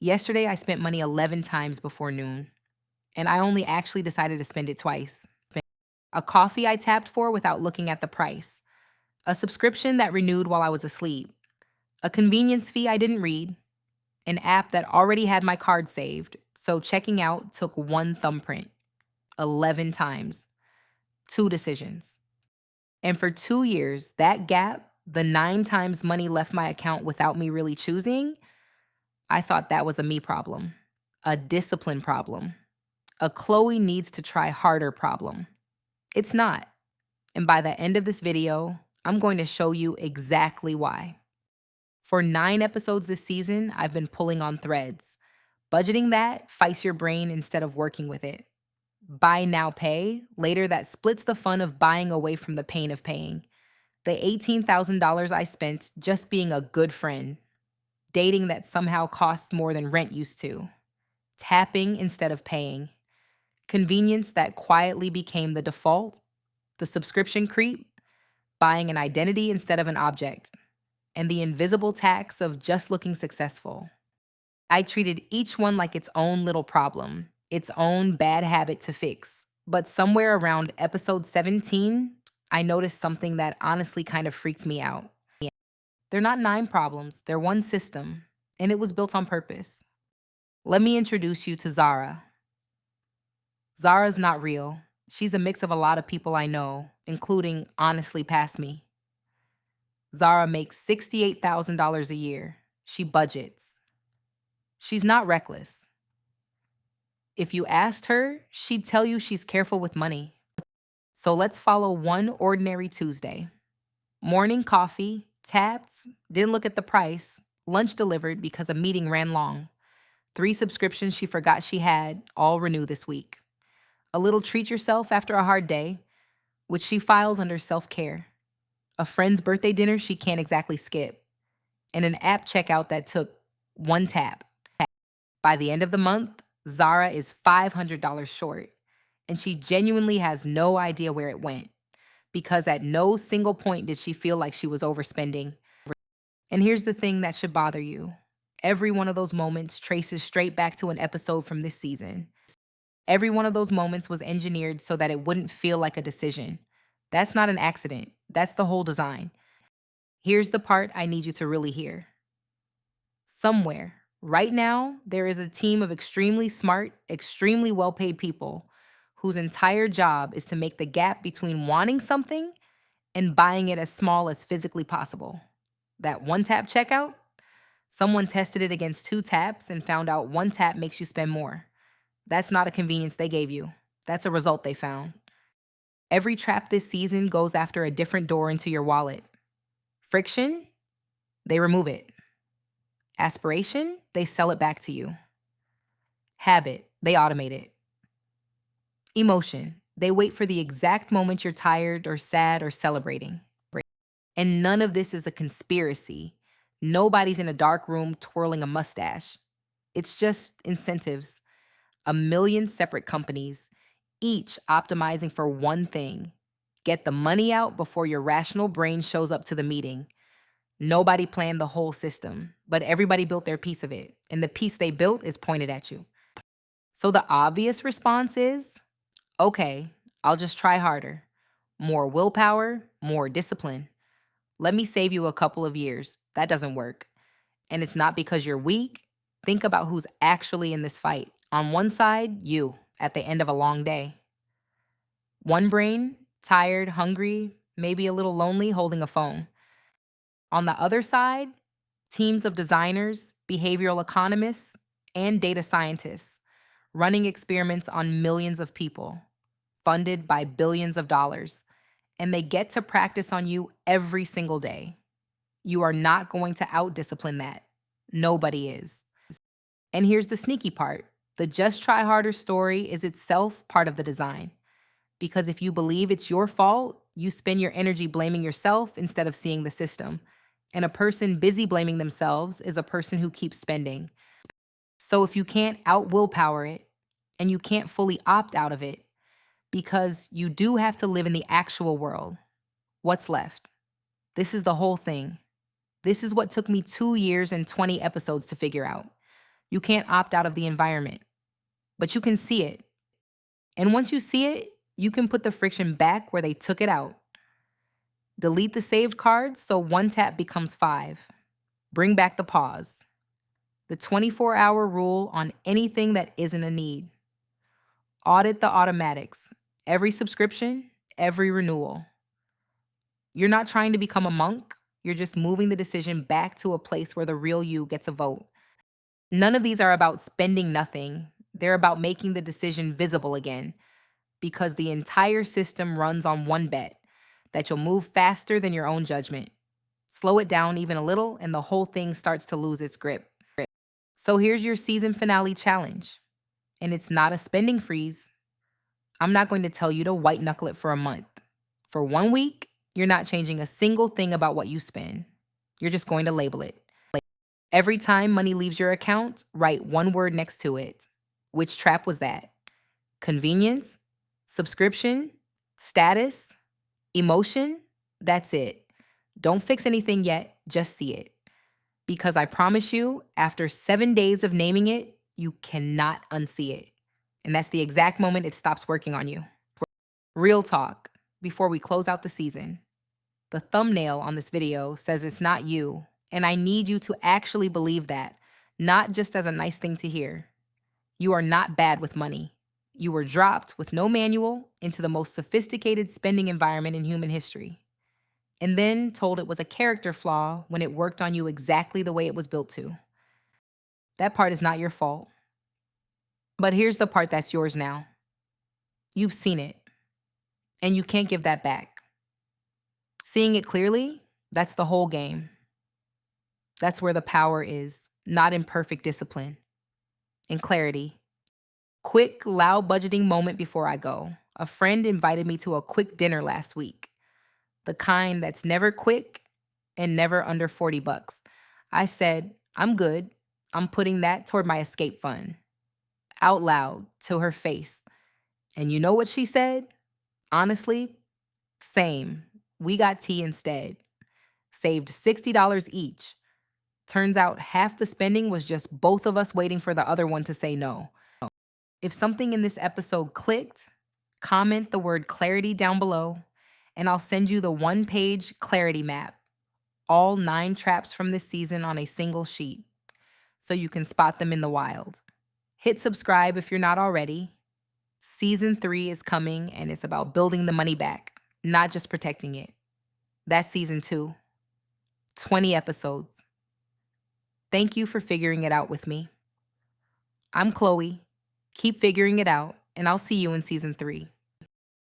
Yesterday, I spent money 11 times before noon, and I only actually decided to spend it twice. A coffee I tapped for without looking at the price, a subscription that renewed while I was asleep, a convenience fee I didn't read, an app that already had my card saved, so checking out took one thumbprint. 11 times, two decisions. And for 2 years, that gap, the 9 times money left my account without me really choosing, I thought that was a me problem, a discipline problem, a Chloe needs to try harder problem. It's not. And by the end of this video, I'm going to show you exactly why. For 9 episodes this season, I've been pulling on threads. Budgeting that fights your brain instead of working with it. Buy now, pay later that splits the fun of buying away from the pain of paying. The $18,000 I spent just being a good friend. Dating that somehow costs more than rent used to. Tapping instead of paying. Convenience that quietly became the default. The subscription creep. Buying an identity instead of an object. And the invisible tax of just looking successful. I treated each one like its own little problem, its own bad habit to fix. But somewhere around episode 17, I noticed something that honestly kind of freaked me out. They're not 9 problems, they're one system, and it was built on purpose. Let me introduce you to Zara. Zara's not real. She's a mix of a lot of people I know, including honestly past me. Zara makes $68,000 a year. She budgets. She's not reckless. If you asked her, she'd tell you she's careful with money. So let's follow one ordinary Tuesday. Morning coffee, tapped, didn't look at the price, lunch delivered because a meeting ran long. 3 subscriptions she forgot she had, all renew this week. A little treat yourself after a hard day, which she files under self-care. A friend's birthday dinner she can't exactly skip. And an app checkout that took one tap. By the end of the month, Zara is $500 short, and she genuinely has no idea where it went, because at no single point did she feel like she was overspending. And here's the thing that should bother you. Every one of those moments traces straight back to an episode from this season. Every one of those moments was engineered so that it wouldn't feel like a decision. That's not an accident. That's the whole design. Here's the part I need you to really hear. Somewhere, right now, there is a team of extremely smart, extremely well-paid people whose entire job is to make the gap between wanting something and buying it as small as physically possible. That one-tap checkout? Someone tested it against 2 taps and found out 1 tap makes you spend more. That's not a convenience they gave you. That's a result they found. Every trap this season goes after a different door into your wallet. Friction? They remove it. Aspiration? They sell it back to you. Habit? They automate it. Emotion? They wait for the exact moment you're tired or sad or celebrating. And none of this is a conspiracy. Nobody's in a dark room twirling a mustache. It's just incentives. A million separate companies, each optimizing for one thing. Get the money out before your rational brain shows up to the meeting. Nobody planned the whole system, but everybody built their piece of it, and the piece they built is pointed at you. So the obvious response is, okay, I'll just try harder. More willpower, more discipline. Let me save you a couple of years. That doesn't work. And it's not because you're weak. Think about who's actually in this fight. On one side, you, at the end of a long day. One brain, tired, hungry, maybe a little lonely, holding a phone. On the other side, teams of designers, behavioral economists, and data scientists running experiments on millions of people, funded by billions of dollars. And they get to practice on you every single day. You are not going to out-discipline that. Nobody is. And here's the sneaky part. The just try harder story is itself part of the design. Because if you believe it's your fault, you spend your energy blaming yourself instead of seeing the system. And a person busy blaming themselves is a person who keeps spending. So if you can't out-willpower it, and you can't fully opt out of it, because you do have to live in the actual world, what's left? This is the whole thing. This is what took me 2 years and 20 episodes to figure out. You can't opt out of the environment, but you can see it. And once you see it, you can put the friction back where they took it out. Delete the saved cards so one tap becomes five. Bring back the pause. The 24-hour rule on anything that isn't a need. Audit the automatics. Every subscription, every renewal. You're not trying to become a monk. You're just moving the decision back to a place where the real you gets a vote. None of these are about spending nothing. They're about making the decision visible again, because the entire system runs on one bet that you'll move faster than your own judgment. Slow it down even a little, and the whole thing starts to lose its grip. So here's your season finale challenge. And it's not a spending freeze. I'm not going to tell you to white knuckle it for a month. For 1 week, you're not changing a single thing about what you spend. You're just going to label it. Every time money leaves your account, write one word next to it. Which trap was that? Convenience? Subscription? Status? Emotion? That's it. Don't fix anything yet, just see it. Because I promise you, after 7 days of naming it, you cannot unsee it. And that's the exact moment it stops working on you. Real talk, before we close out the season. The thumbnail on this video says it's not you, and I need you to actually believe that, not just as a nice thing to hear. You are not bad with money. You were dropped with no manual into the most sophisticated spending environment in human history, and then told it was a character flaw when it worked on you exactly the way it was built to. That part is not your fault. But here's the part that's yours now. You've seen it, and you can't give that back. Seeing it clearly, that's the whole game. That's where the power is, not in perfect discipline, in clarity. Quick, loud budgeting moment before I go. A friend invited me to a quick dinner last week. The kind that's never quick and never under 40 bucks. I said, I'm good. I'm putting that toward my escape fund. Out loud to her face. And you know what she said? Honestly, same. We got tea instead. Saved $60 each. Turns out half the spending was just both of us waiting for the other one to say no. If something in this episode clicked, comment the word clarity down below, and I'll send you the 1-page clarity map. All 9 traps from this season on a single sheet, so you can spot them in the wild. Hit subscribe if you're not already. Season 3 is coming, and it's about building the money back, not just protecting it. That's season 2. 20 episodes. Thank you for figuring it out with me. I'm Chloe. Keep figuring it out, and I'll see you in season 3.